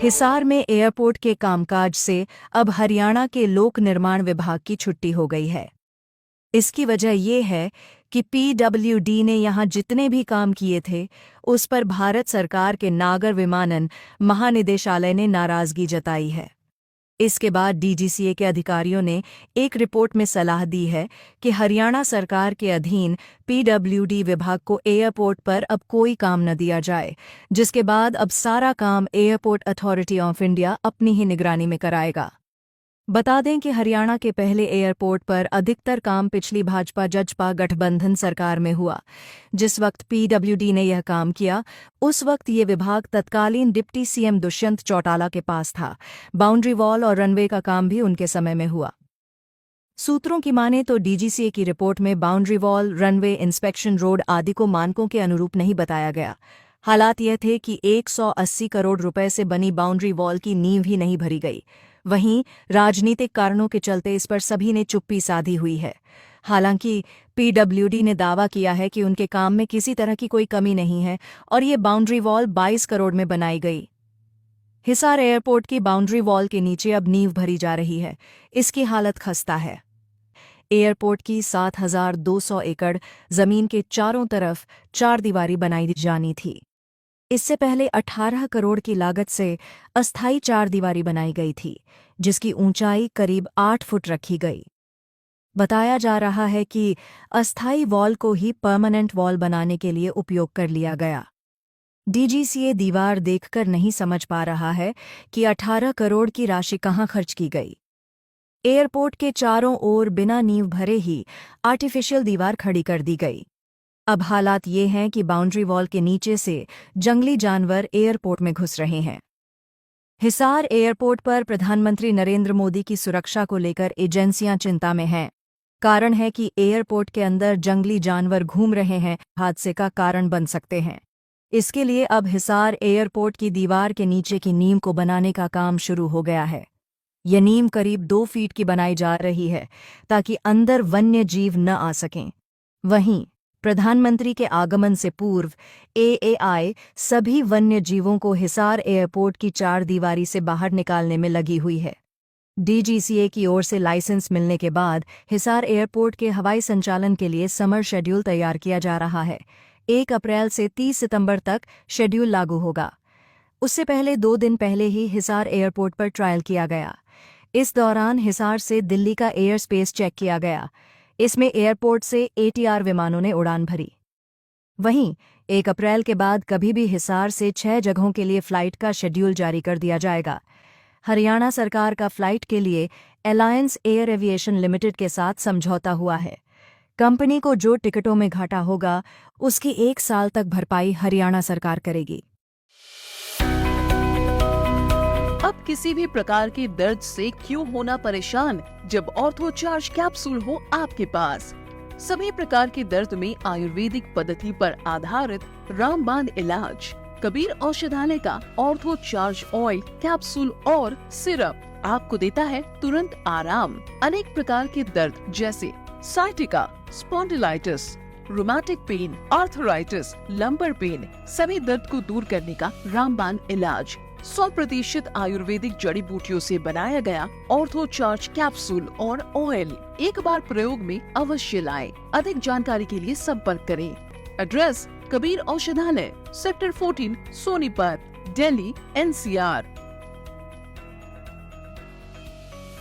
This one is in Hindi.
हिसार में एयरपोर्ट के कामकाज से अब हरियाणा के लोक निर्माण विभाग की छुट्टी हो गई है। इसकी वजह ये है कि पीडब्ल्यूडी ने यहां जितने भी काम किए थे उस पर भारत सरकार के नागर विमानन महानिदेशालय ने नाराजगी जताई है। इसके बाद डीजीसीए के अधिकारियों ने एक रिपोर्ट में सलाह दी है कि हरियाणा सरकार के अधीन पीडब्ल्यूडी विभाग को एयरपोर्ट पर अब कोई काम न दिया जाए, जिसके बाद अब सारा काम एयरपोर्ट अथॉरिटी ऑफ इंडिया अपनी ही निगरानी में कराएगा। बता दें कि हरियाणा के पहले एयरपोर्ट पर अधिकतर काम पिछली भाजपा-जजपा गठबंधन सरकार में हुआ। जिस वक्त पीडब्ल्यूडी ने यह काम किया उस वक्त ये विभाग तत्कालीन डिप्टी सीएम दुष्यंत चौटाला के पास था। बाउंड्री वॉल और रनवे का काम भी उनके समय में हुआ। सूत्रों की माने तो डीजीसीए की रिपोर्ट में boundary wall, runway, inspection road आदि को मानकों के अनुरूप नहीं बताया गया। हालात यह थे कि 180 करोड़ रुपए से बनी बाउंड्री वॉल की नींव ही नहीं भरी गई। वहीं राजनीतिक कारणों के चलते इस पर सभी ने चुप्पी साधी हुई है। हालांकि पीडब्ल्यूडी ने दावा किया है कि उनके काम में किसी तरह की कोई कमी नहीं है और ये बाउंड्री वॉल 22 करोड़ में बनाई गई। हिसार एयरपोर्ट की बाउंड्री वॉल के नीचे अब नींव भरी जा रही है। इसकी हालत खस्ता है। एयरपोर्ट की 7,200 एकड़ जमीन के चारों तरफ चारदीवारी बनाई जानी थी। इससे पहले 18 करोड़ की लागत से अस्थायी चारदीवारी बनाई गई थी, जिसकी ऊंचाई करीब 8 फुट रखी गई। बताया जा रहा है कि अस्थायी वॉल को ही परमानेंट वॉल बनाने के लिए उपयोग कर लिया गया। डीजीसीए दीवार देखकर नहीं समझ पा रहा है कि 18 करोड़ की राशि कहां खर्च की गई। एयरपोर्ट के चारों ओर बिना नींव भरे ही आर्टिफिशियल दीवार खड़ी कर दी गई। अब हालात ये हैं कि बाउंड्री वॉल के नीचे से जंगली जानवर एयरपोर्ट में घुस रहे हैं। हिसार एयरपोर्ट पर प्रधानमंत्री नरेंद्र मोदी की सुरक्षा को लेकर एजेंसियां चिंता में हैं। कारण है कि एयरपोर्ट के अंदर जंगली जानवर घूम रहे हैं, हादसे का कारण बन सकते हैं। इसके लिए अब हिसार एयरपोर्ट की दीवार के नीचे की नींव को बनाने का काम शुरू हो गया है। यह नींव करीब 2 फीट की बनाई जा रही है ताकि अंदर वन्य जीव न आ सकें। वहीं प्रधानमंत्री के आगमन से पूर्व एएआई सभी वन्य जीवों को हिसार एयरपोर्ट की चारदीवारी से बाहर निकालने में लगी हुई है। डीजीसीए की ओर से लाइसेंस मिलने के बाद हिसार एयरपोर्ट के हवाई संचालन के लिए समर शेड्यूल तैयार किया जा रहा है। 1 अप्रैल से 30 सितंबर तक शेड्यूल लागू होगा। उससे पहले 2 दिन पहले ही हिसार एयरपोर्ट पर ट्रायल किया गया। इस दौरान हिसार से दिल्ली का एयर स्पेस चेक किया गया। इसमें एयरपोर्ट से एटीआर विमानों ने उड़ान भरी। वहीं 1 अप्रैल के बाद कभी भी हिसार से 6 जगहों के लिए फ्लाइट का शेड्यूल जारी कर दिया जाएगा। हरियाणा सरकार का फ्लाइट के लिए अलायंस एयर एविएशन लिमिटेड के साथ समझौता हुआ है। कंपनी को जो टिकटों में घाटा होगा उसकी 1 साल तक भरपाई हरियाणा सरकार करेगी। अब किसी भी प्रकार के दर्द से क्यों होना परेशान जब ऑर्थो चार्ज कैप्सूल हो आपके पास। सभी प्रकार के दर्द में आयुर्वेदिक पद्धति पर आधारित रामबाण इलाज। कबीर औषधालय का ऑर्थो चार्ज ऑयल, कैप्सूल और सिरप आपको देता है तुरंत आराम। अनेक प्रकार के दर्द जैसे sciatica, spondylitis, rheumatic pain, arthritis, lumbar pain, सभी दर्द को दूर करने का रामबाण इलाज 100% आयुर्वेदिक जड़ी बूटियों से बनाया गया ऑर्थो चार्ज कैप्सूल और ऑयल एक बार प्रयोग में अवश्य लाएं। अधिक जानकारी के लिए संपर्क करें। एड्रेस: कबीर औषधालय, सेक्टर 14, सोनीपत, दिल्ली, NCR।